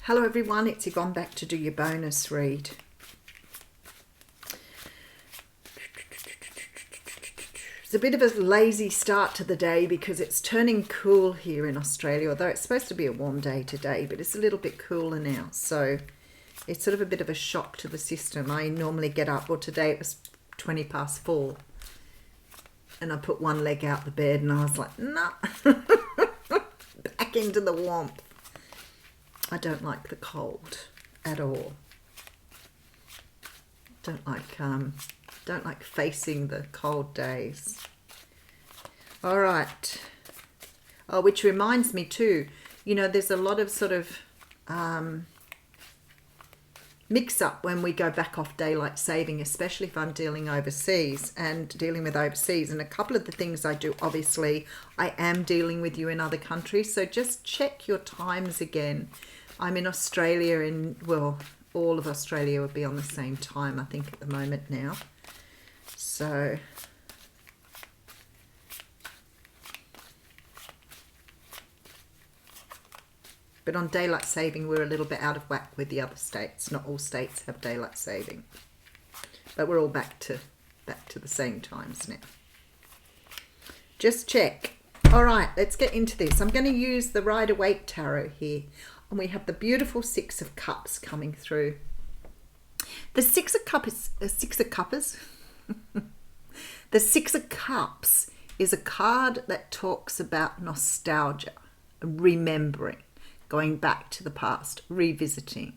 Hello everyone, it's Yvonne back to do your bonus read. It's a bit of a lazy start to the day because it's turning cool here in Australia, although it's supposed to be a warm day today, but it's a little bit cooler now. So it's sort of a bit of a shock to the system. I normally get up, well today it was 20 past 4 and I put one leg out the bed and I was like, nah, back into the warmth. I don't like the cold at all. Don't like facing the cold days. All right. Oh, which reminds me too, you know, there's a lot of sort of mix up when we go back off daylight saving, especially if I'm dealing overseas and dealing with overseas. And a couple of the things I do, obviously, I am dealing with you in other countries. So just check your times again. I'm in Australia and, well, all of Australia would be on the same time, I think, at the moment now. So, but on daylight saving, we're a little bit out of whack with the other states. Not all states have daylight saving, but we're all back to the same times now. Just check. All right, let's get into this. I'm going to use the Rider-Waite Tarot here. And we have the beautiful Six of Cups coming through. The Six of Cups The Six of Cups is a card that talks about nostalgia, remembering, going back to the past, revisiting.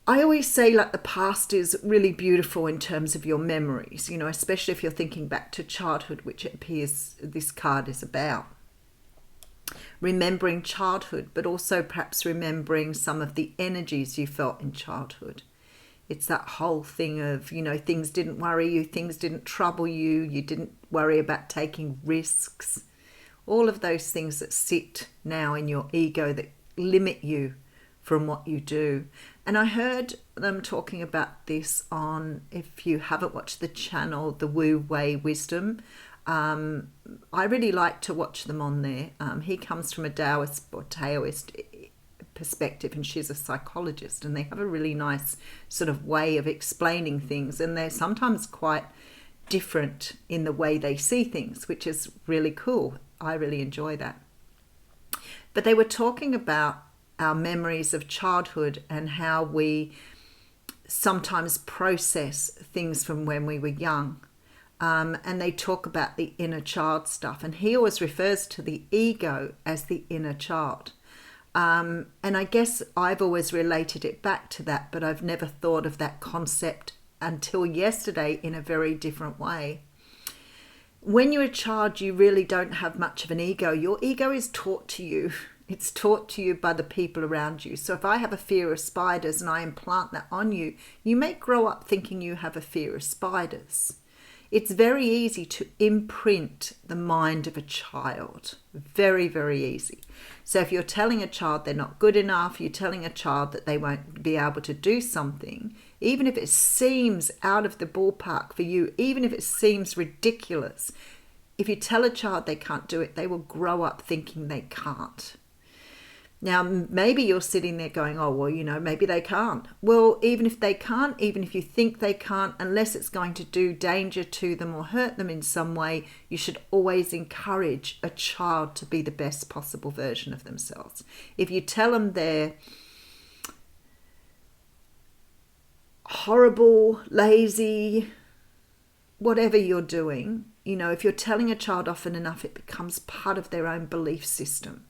I always say, like, the past is really beautiful in terms of your memories, you know, especially if you're thinking back to childhood, which it appears this card is about. Remembering childhood, but also perhaps remembering some of the energies you felt in childhood. It's that whole thing of, you know, things didn't worry you, things didn't trouble you, you didn't worry about taking risks. All of those things that sit now in your ego that limit you from what you do. And I heard them talking about this on, if you haven't watched the channel, the Wu Wei Wisdom. I really like to watch them on there. He comes from a Taoist perspective and she's a psychologist, and they have a really nice sort of way of explaining things, and they're sometimes quite different in the way they see things, which is really cool. I really enjoy that. But they were talking about our memories of childhood and how we sometimes process things from when we were young. And they talk about the inner child stuff, and he always refers to the ego as the inner child. And I guess I've always related it back to that, but I've never thought of that concept until yesterday in a very different way. When you're a child, you really don't have much of an ego. Your ego is taught to you. It's taught to you by the people around you. So if I have a fear of spiders and I implant that on you, you may grow up thinking you have a fear of spiders. It's very easy to imprint the mind of a child. Very, very easy. So if you're telling a child they're not good enough, you're telling a child that they won't be able to do something, even if it seems out of the ballpark for you, even if it seems ridiculous, if you tell a child they can't do it, they will grow up thinking they can't. Now, maybe you're sitting there going, oh, well, you know, maybe they can't. Well, even if they can't, even if you think they can't, unless it's going to do danger to them or hurt them in some way, you should always encourage a child to be the best possible version of themselves. If you tell them they're horrible, lazy, whatever you're doing, you know, if you're telling a child often enough, it becomes part of their own belief system.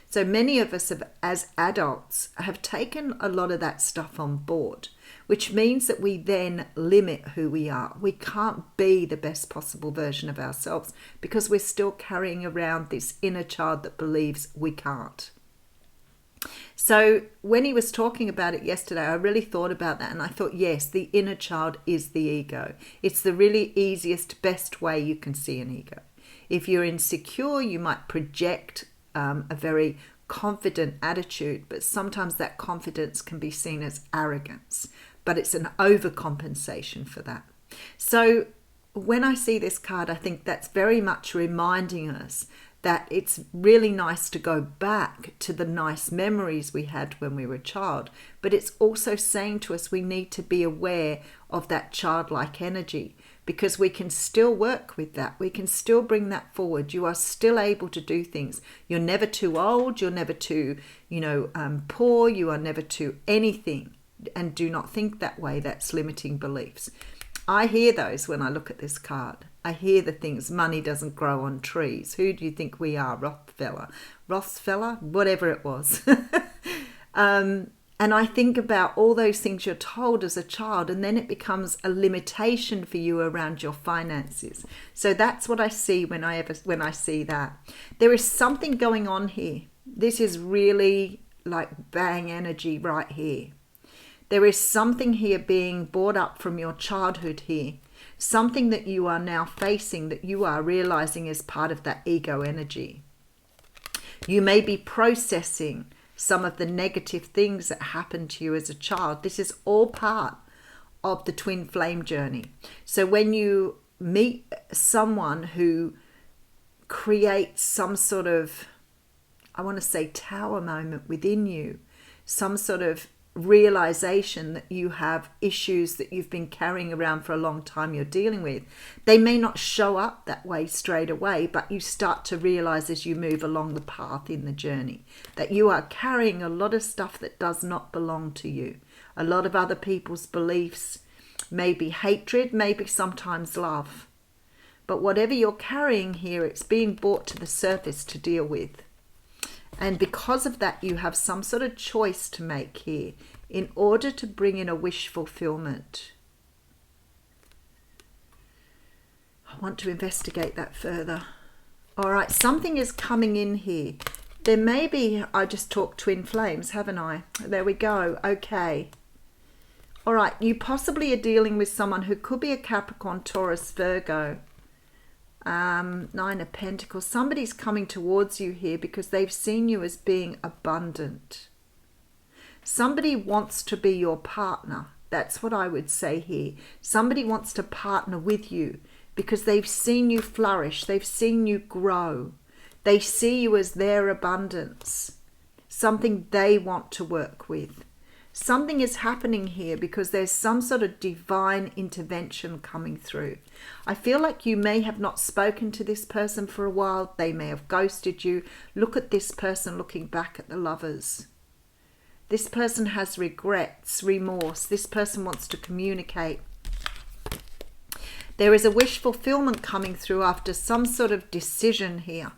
So many of us as adults have taken a lot of that stuff on board, which means that we then limit who we are. We can't be the best possible version of ourselves because we're still carrying around this inner child that believes we can't. So when he was talking about it yesterday, I really thought about that, and I thought, yes, the inner child is the ego. It's the really easiest, best way you can see an ego. If you're insecure, you might project a very confident attitude, but sometimes that confidence can be seen as arrogance, but it's an overcompensation for that. So when I see this card, I think that's very much reminding us that it's really nice to go back to the nice memories we had when we were a child, but it's also saying to us we need to be aware of that childlike energy, because we can still work with that. We can still bring that forward. You are still able to do things. You're never too old. You're never too, poor. You are never too anything. And do not think that way. That's limiting beliefs. I hear those when I look at this card. I hear the things, money doesn't grow on trees. Who do you think we are? Rothfeller? Whatever it was. And I think about all those things you're told as a child, and then it becomes a limitation for you around your finances. So that's what I see when I see that. There is something going on here. This is really like bang energy right here. There is something here being brought up from your childhood here. Something that you are now facing, that you are realizing is part of that ego energy. You may be processing some of the negative things that happened to you as a child. This is all part of the twin flame journey. So when you meet someone who creates some sort of, I want to say, tower moment within you, some sort of realization that you have issues that you've been carrying around for a long time you're dealing with. They may not show up that way straight away, but you start to realize as you move along the path in the journey that you are carrying a lot of stuff that does not belong to you. A lot of other people's beliefs, maybe hatred, maybe sometimes love. But whatever you're carrying here, it's being brought to the surface to deal with. And because of that, you have some sort of choice to make here in order to bring in a wish fulfillment. I want to investigate that further. All right, something is coming in here. There may be, I just talked twin flames, haven't I? There we go. Okay. All right, you possibly are dealing with someone who could be a Capricorn, Taurus, Virgo. Nine of Pentacles. Somebody's coming towards you here because they've seen you as being abundant. Somebody wants to be your partner. That's what I would say here. Somebody wants to partner with you because they've seen you flourish. They've seen you grow. They see you as their abundance. Something they want to work with. Something is happening here because there's some sort of divine intervention coming through. I feel like you may have not spoken to this person for a while. They may have ghosted you. Look at this person looking back at the Lovers. This person has regrets, remorse. This person wants to communicate. There is a wish fulfillment coming through after some sort of decision here.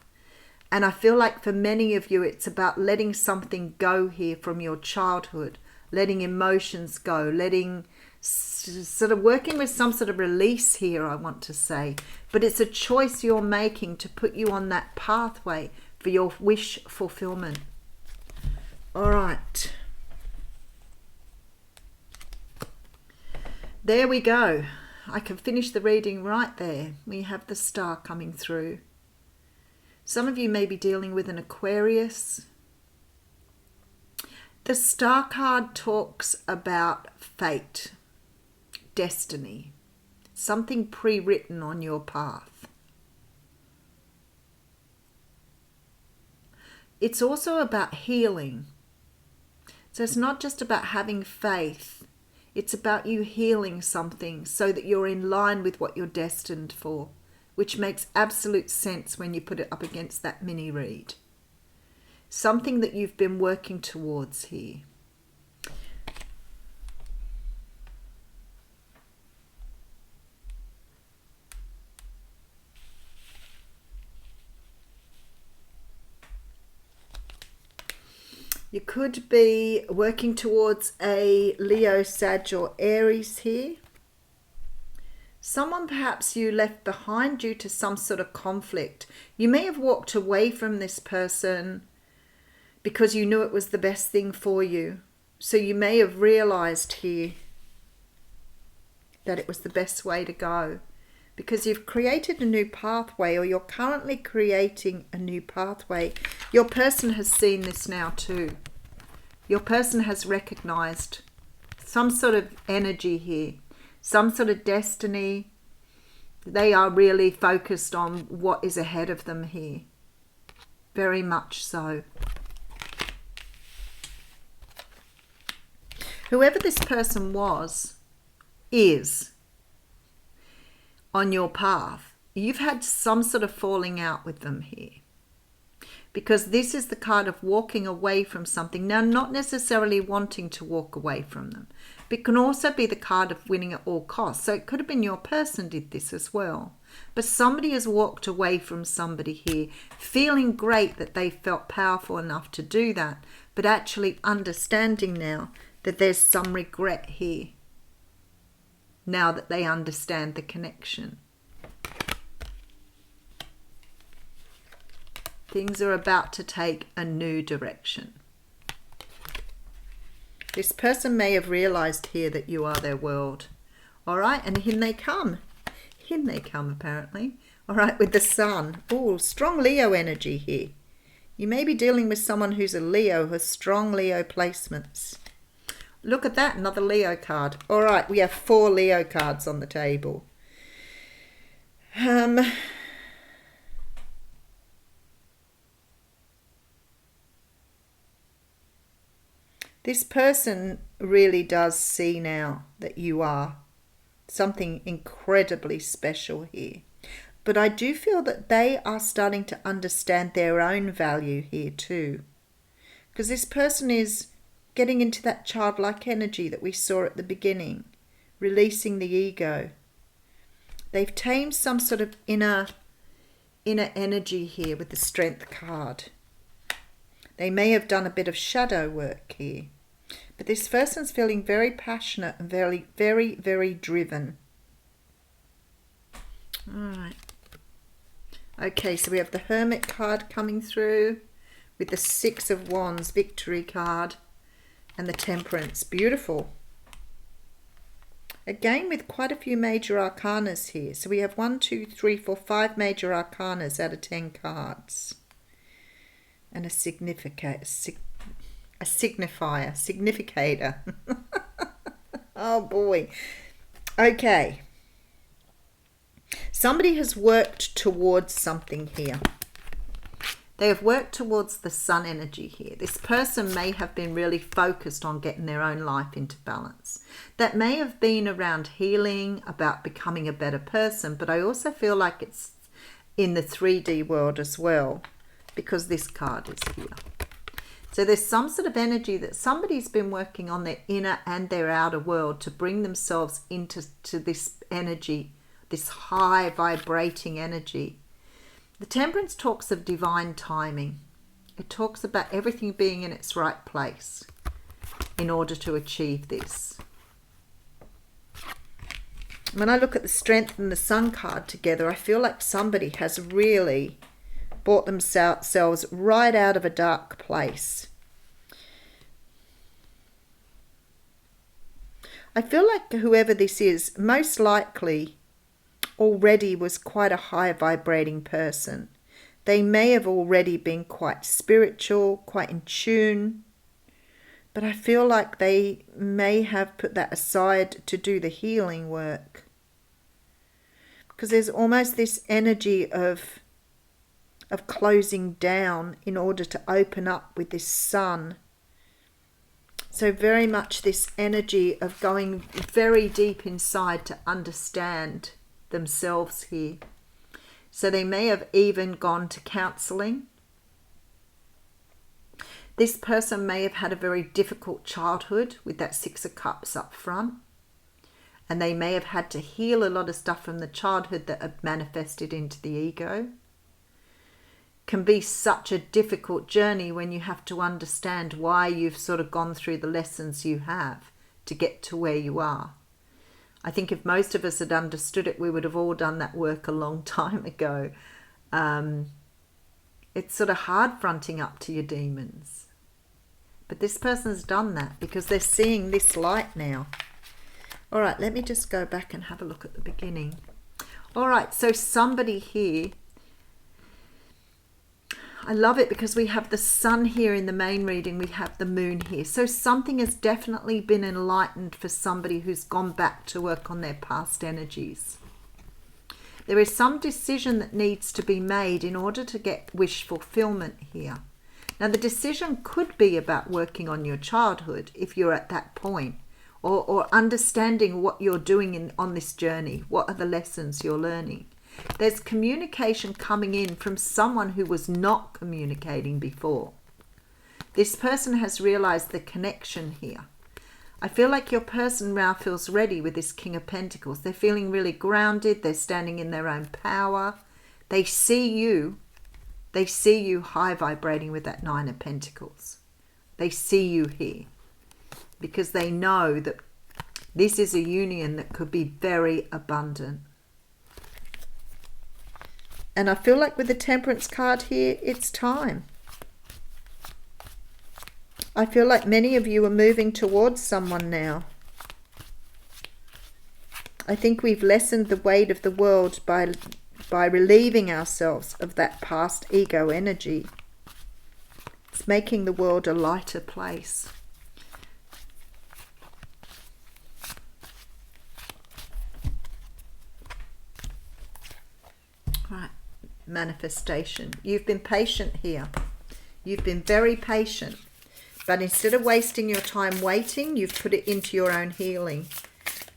And I feel like for many of you, it's about letting something go here from your childhood. Letting emotions go, sort of working with some sort of release here, I want to say. But it's a choice you're making to put you on that pathway for your wish fulfillment. All right. There we go. I can finish the reading right there. We have the Star coming through. Some of you may be dealing with an Aquarius. The Star card talks about fate, destiny, something pre-written on your path. It's also about healing. So it's not just about having faith. It's about you healing something so that you're in line with what you're destined for, which makes absolute sense when you put it up against that mini read. Something that you've been working towards here. You could be working towards a Leo, Sag or Aries here. Someone perhaps you left behind due to some sort of conflict. You may have walked away from this person because you knew it was the best thing for you. So you may have realized here that it was the best way to go because you've created a new pathway, or you're currently creating a new pathway. Your person has seen this now too. Your person has recognized some sort of energy here, some sort of destiny. They are really focused on what is ahead of them here. Very much so. Whoever this person is on your path, you've had some sort of falling out with them here. Because this is the card of walking away from something. Now, not necessarily wanting to walk away from them. But it can also be the card of winning at all costs. So it could have been your person did this as well. But somebody has walked away from somebody here, feeling great that they felt powerful enough to do that. But actually understanding now that there's some regret here. Now that they understand the connection. Things are about to take a new direction. This person may have realized here that you are their world. All right, and in they come. In they come, apparently. All right, with the sun. Oh, strong Leo energy here. You may be dealing with someone who's a Leo, who has strong Leo placements. Look at that, another Leo card. All right, we have 4 Leo cards on the table. This person really does see now that you are something incredibly special here. But I do feel that they are starting to understand their own value here too. Because this person is getting into that childlike energy that we saw at the beginning, releasing the ego. They've tamed some sort of inner energy here with the Strength card. They may have done a bit of shadow work here. But this person's feeling very passionate and very, very, very driven. All right. Okay, so we have the Hermit card coming through with the 6 of Wands, Victory card, and the Temperance. Beautiful. Again, with quite a few major arcanas here. So we have 1, 2, 3, 4, 5 major arcanas out of 10 cards. And a significator. Oh boy. Okay. Somebody has worked towards something here. They have worked towards the sun energy here. This person may have been really focused on getting their own life into balance. That may have been around healing, about becoming a better person, but I also feel like it's in the 3D world as well, because this card is here. So there's some sort of energy that somebody's been working on their inner and their outer world to bring themselves into this energy, this high vibrating energy. The Temperance talks of divine timing. It talks about everything being in its right place in order to achieve this. When I look at the Strength and the Sun card together, I feel like somebody has really brought themselves right out of a dark place. I feel like whoever this is, most likely already was quite a high vibrating person. They may have already been quite spiritual, quite in tune, but I feel like they may have put that aside to do the healing work. Because there's almost this energy of closing down in order to open up with this sun. So very much this energy of going very deep inside to understand themselves here. So they may have even gone to counselling. This person may have had a very difficult childhood with that 6 of Cups up front. And they may have had to heal a lot of stuff from the childhood that have manifested into the ego. Can be such a difficult journey when you have to understand why you've sort of gone through the lessons you have to get to where you are. I think if most of us had understood it, we would have all done that work a long time ago. It's sort of hard fronting up to your demons. But this person's done that because they're seeing this light now. All right, let me just go back and have a look at the beginning. All right, so somebody here, I love it because we have the sun here in the main reading, we have the moon here. So something has definitely been enlightened for somebody who's gone back to work on their past energies. There is some decision that needs to be made in order to get wish fulfillment here. Now, the decision could be about working on your childhood if you're at that point, or understanding what you're doing on this journey. What are the lessons you're learning? There's communication coming in from someone who was not communicating before. This person has realized the connection here. I feel like your person now feels ready with this King of Pentacles. They're feeling really grounded. They're standing in their own power. They see you. They see you high vibrating with that Nine of Pentacles. They see you here because they know that this is a union that could be very abundant. And I feel like with the Temperance card here, it's time. I feel like many of you are moving towards someone now. I think we've lessened the weight of the world by relieving ourselves of that past ego energy. It's making the world a lighter place. Right, manifestation. You've been patient here. You've been very patient. But instead of wasting your time waiting, you've put it into your own healing.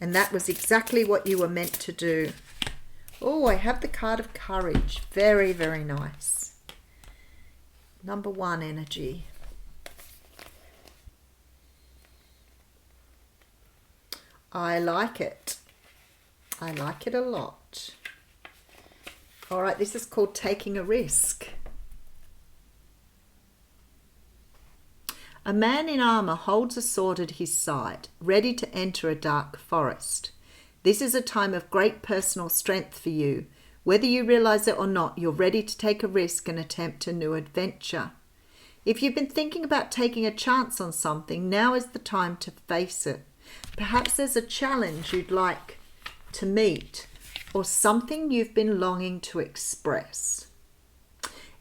And that was exactly what you were meant to do. Oh, I have the card of courage. Very, very nice. Number 1 energy. I like it. I like it a lot. All right, this is called taking a risk. A man in armour holds a sword at his side, ready to enter a dark forest. This is a time of great personal strength for you. Whether you realise it or not, you're ready to take a risk and attempt a new adventure. If you've been thinking about taking a chance on something, now is the time to face it. Perhaps there's a challenge you'd like to meet, or something you've been longing to express.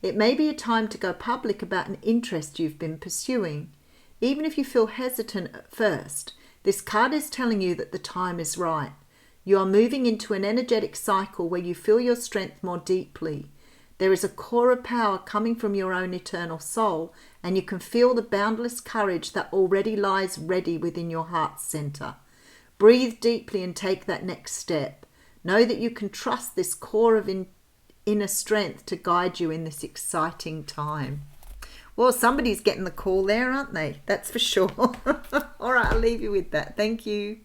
It may be a time to go public about an interest you've been pursuing. Even if you feel hesitant at first, this card is telling you that the time is right. You are moving into an energetic cycle where you feel your strength more deeply. There is a core of power coming from your own eternal soul, and you can feel the boundless courage that already lies ready within your heart center. Breathe deeply and take that next step. Know that you can trust this core of inner strength to guide you in this exciting time. Well, somebody's getting the call there, aren't they? That's for sure. All right, I'll leave you with that. Thank you.